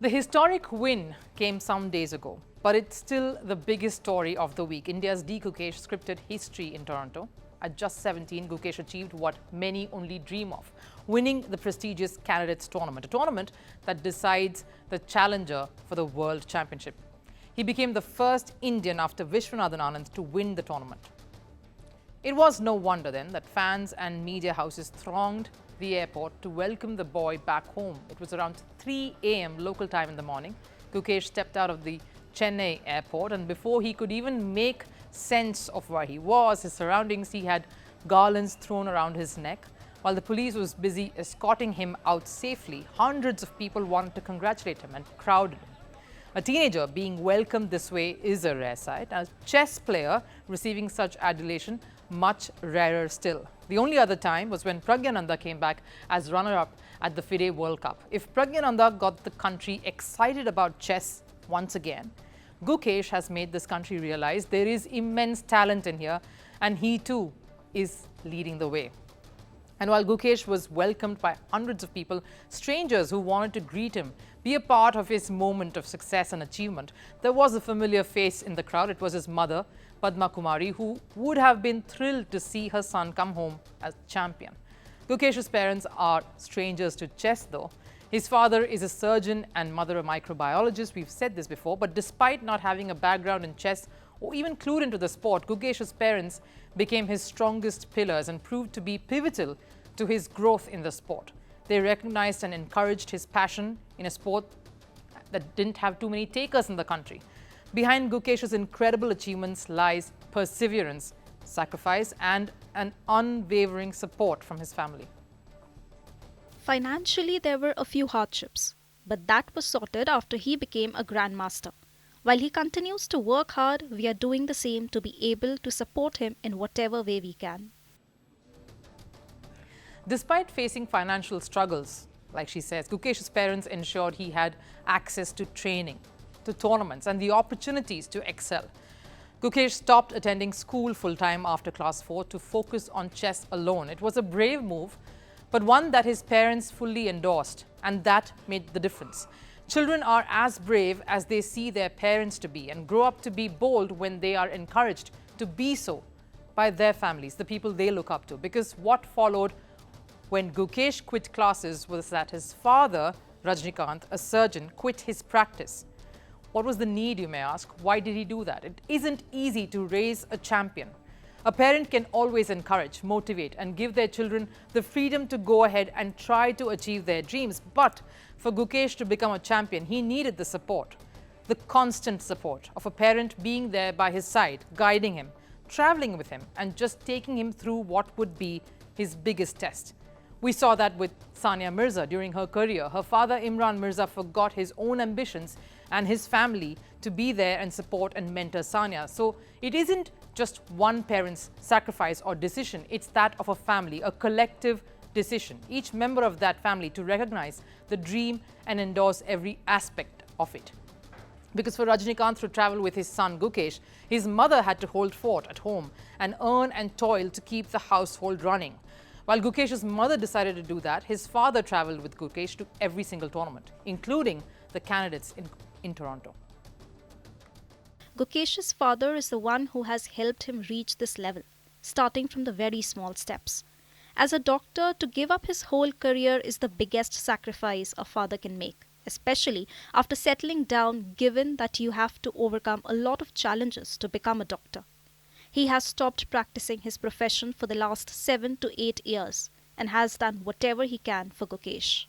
The historic win came some days ago, but it's still the biggest story of the week. India's Gukesh scripted history in Toronto. At just 17, Gukesh achieved what many only dream of, winning the prestigious Candidates Tournament, a tournament that decides the challenger for the World Championship. He became the first Indian after Vishwanathan Anand to win the tournament. It was no wonder then that fans and media houses thronged the airport to welcome the boy back home. It was around 3 a.m. local time in the morning. Gukesh stepped out of the Chennai airport, and before he could even make sense of where he was, his surroundings, he had garlands thrown around his neck. While the police was busy escorting him out safely, hundreds of people wanted to congratulate him and crowded him. A teenager being welcomed this way is a rare sight. A chess player receiving such adulation, much rarer still. The only other time was when Pragyananda came back as runner-up at the FIDE World Cup. If Pragyananda got the country excited about chess once again, Gukesh has made this country realize there is immense talent in here, and he too is leading the way. And while Gukesh was welcomed by hundreds of people, strangers who wanted to greet him, be a part of his moment of success and achievement, there was a familiar face in the crowd. It was his mother, Padma Kumari, who would have been thrilled to see her son come home as champion. Gukesh's parents are strangers to chess though. His father is a surgeon and mother a microbiologist. We've said this before, but despite not having a background in chess or even clued into the sport, Gukesh's parents became his strongest pillars and proved to be pivotal to his growth in the sport. They recognized and encouraged his passion in a sport that didn't have too many takers in the country. Behind Gukesh's incredible achievements lies perseverance, sacrifice, and an unwavering support from his family. Financially, there were a few hardships, but that was sorted after he became a grandmaster. While he continues to work hard, we are doing the same to be able to support him in whatever way we can. Despite facing financial struggles, like she says, Gukesh's parents ensured he had access to training, to tournaments, and the opportunities to excel. Gukesh stopped attending school full-time after class 4 to focus on chess alone. It was a brave move, but one that his parents fully endorsed, and that made the difference. Children are as brave as they see their parents to be and grow up to be bold when they are encouraged to be so by their families, the people they look up to. Because what followed when Gukesh quit classes was that his father, Rajnikant, a surgeon, quit his practice. What was the need, you may ask? Why did he do that? It isn't easy to raise a champion. A parent can always encourage, motivate, and give their children the freedom to go ahead and try to achieve their dreams. But for Gukesh to become a champion, he needed the support, the constant support of a parent being there by his side, guiding him, traveling with him, and just taking him through what would be his biggest test. We saw that with Sania Mirza during her career. Her father, Imran Mirza, forgot his own ambitions and his family to be there and support and mentor Sania. So it isn't just one parent's sacrifice or decision, it's that of a family, a collective decision. Each member of that family to recognize the dream and endorse every aspect of it. Because for Rajnikant to travel with his son Gukesh, his mother had to hold fort at home and earn and toil to keep the household running. While Gukesh's mother decided to do that, his father traveled with Gukesh to every single tournament, including the candidates in Toronto. Gukesh's father is the one who has helped him reach this level, starting from the very small steps. As a doctor, to give up his whole career is the biggest sacrifice a father can make, especially after settling down, given that you have to overcome a lot of challenges to become a doctor. He has stopped practicing his profession for the last 7 to 8 years and has done whatever he can for Gukesh.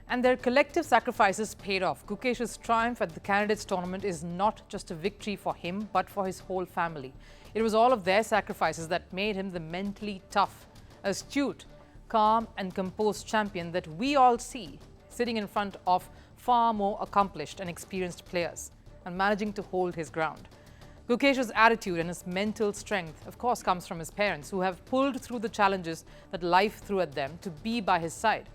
And their collective sacrifices paid off. Gukesh's triumph at the Candidates Tournament is not just a victory for him, but for his whole family. It was all of their sacrifices that made him the mentally tough, astute, calm and composed champion that we all see sitting in front of far more accomplished and experienced players and managing to hold his ground. Gukesh's attitude and his mental strength, of course, comes from his parents, who have pulled through the challenges that life threw at them to be by his side.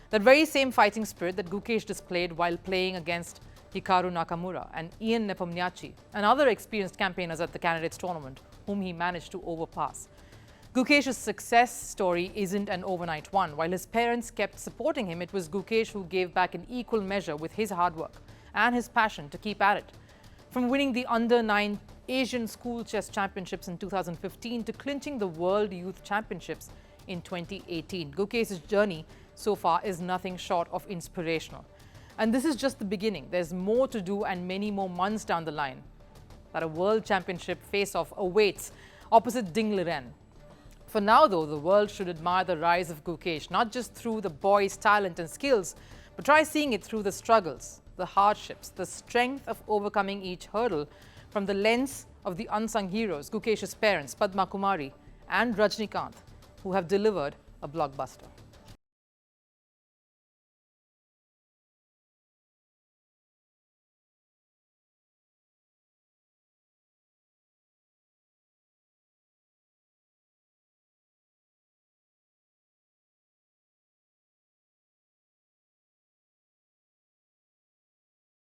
That very same fighting spirit that Gukesh displayed while playing against Hikaru Nakamura and Ian Nepomniachtchi and other experienced campaigners at the Candidates Tournament, whom he managed to overpass. Gukesh's success story isn't an overnight one. While his parents kept supporting him, it was Gukesh who gave back in equal measure with his hard work and his passion to keep at it. From winning the Under-9 Asian School Chess Championships in 2015 to clinching the World Youth Championships in 2018, Gukesh's journey so far is nothing short of inspirational. And this is just the beginning. There's more to do and many more months down the line that a World Championship face-off awaits opposite Ding Liren. For now, though, the world should admire the rise of Gukesh, not just through the boy's talent and skills, but try seeing it through the struggles, the hardships, the strength of overcoming each hurdle from the lens of the unsung heroes, Gukesh's parents, Padma Kumari and Rajnikant, who have delivered a blockbuster.